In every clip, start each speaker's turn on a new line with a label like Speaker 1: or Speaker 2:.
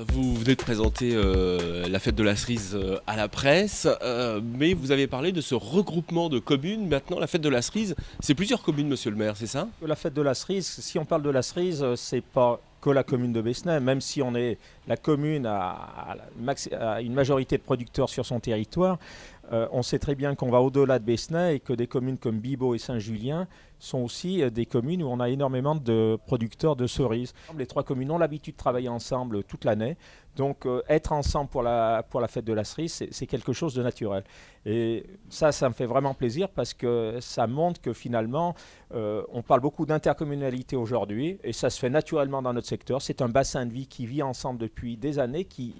Speaker 1: Vous venez de présenter la fête de la cerise à la presse, mais vous avez parlé de ce regroupement de communes. Maintenant, la fête de la cerise, c'est plusieurs communes, monsieur le maire, c'est ça?
Speaker 2: La fête de la cerise, si on parle de la cerise, c'est pas que la commune de Besnay, même si on est la commune à une majorité de producteurs sur son territoire, on sait très bien qu'on va au-delà de Besnay et que des communes comme Bibeau et Saint-Julien sont aussi des communes où on a énormément de producteurs de cerises. Les trois communes ont l'habitude de travailler ensemble toute l'année, donc être ensemble pour la fête de la cerise, c'est quelque chose de naturel. Et ça me fait vraiment plaisir parce que ça montre que finalement, on parle beaucoup d'intercommunalité aujourd'hui et ça se fait naturellement dans notre secteur. C'est un bassin de vie qui vit ensemble depuis des années, qui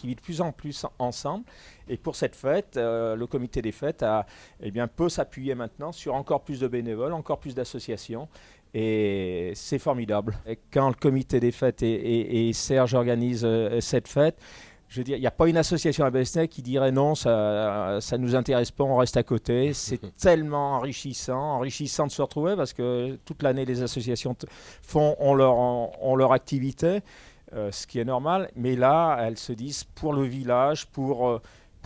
Speaker 2: vit de plus en plus ensemble. Et pour cette fête, le comité des fêtes peut s'appuyer maintenant sur encore plus de bénévoles, encore plus d'associations. Et c'est formidable. Et quand le comité des fêtes et Serge organisent cette fête, je veux dire, il n'y a pas une association à Besnay qui dirait non, ça ne nous intéresse pas, on reste à côté. C'est tellement enrichissant de se retrouver parce que toute l'année, les associations ont leur activité, ce qui est normal. Mais là, elles se disent pour le village, pour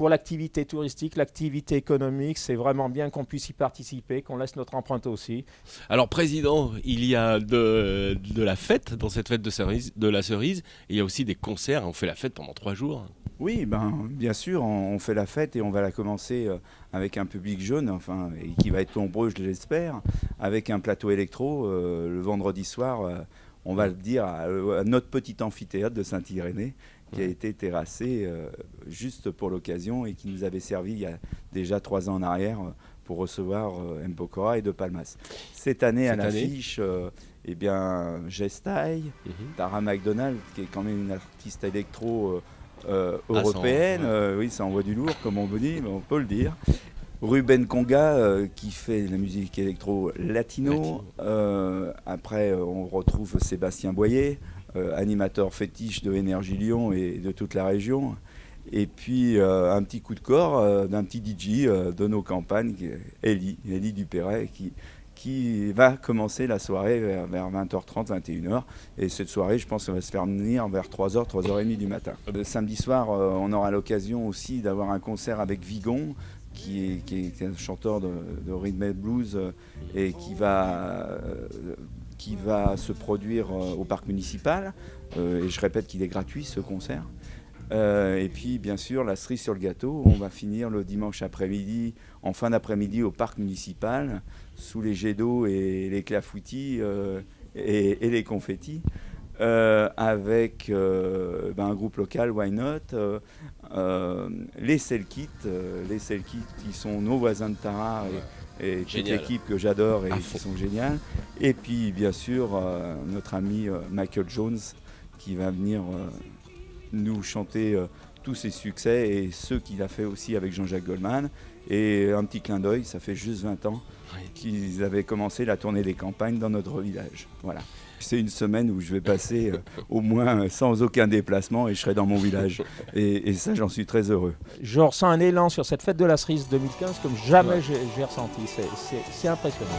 Speaker 2: l'activité touristique, l'activité économique, c'est vraiment bien qu'on puisse y participer, qu'on laisse notre empreinte aussi.
Speaker 1: Alors, président, il y a de la fête dans cette fête de la cerise, et il y a aussi des concerts. On fait la fête pendant 3 jours.
Speaker 3: Oui, bien sûr, on fait la fête et on va la commencer avec un public jeune, et qui va être nombreux, je l'espère, avec un plateau électro le vendredi soir. On va le dire à notre petit amphithéâtre de Saint-Irénée, qui a été terrassé juste pour l'occasion et qui nous avait servi il y a déjà 3 ans en arrière pour recevoir M. Pokora et De Palmas. Cette année, à l'affiche, Gestaï, Tara McDonald, qui est quand même une artiste électro européenne. Oui, ça envoie du lourd, comme on vous dit, mais on peut le dire. Ruben Conga qui fait la musique électro latino. Après, on retrouve Sébastien Boyer, animateur fétiche de Énergie Lyon et de toute la région. Et puis un petit coup de corps d'un petit DJ de nos campagnes, Elie Dupéret, qui va commencer la soirée vers 20h30, 21h. Et cette soirée, je pense, va se faire venir vers 3h, 3h30 du matin. Le samedi soir, on aura l'occasion aussi d'avoir un concert avec Vigon, qui est un chanteur de rhythm and blues et qui va se produire au parc municipal. Et je répète qu'il est gratuit, ce concert. Et puis, bien sûr, la cerise sur le gâteau. On va finir le dimanche après-midi, en fin d'après-midi, au parc municipal, sous les jets d'eau et les clafoutis et les confettis. Avec un groupe local, Why Not, les Selkit qui sont nos voisins de Tara et toute l'équipe que j'adore et qui sont géniales. Et puis bien sûr notre ami Michael Jones qui va venir nous chanter tous ses succès et ceux qu'il a fait aussi avec Jean-Jacques Goldman. Et un petit clin d'œil, ça fait juste 20 ans qu'ils avaient commencé la tournée des campagnes dans notre village. Voilà. C'est une semaine où je vais passer au moins sans aucun déplacement et je serai dans mon village. Et ça, j'en suis très heureux.
Speaker 2: Je ressens un élan sur cette fête de la cerise 2015 comme jamais j'ai ressenti. C'est impressionnant.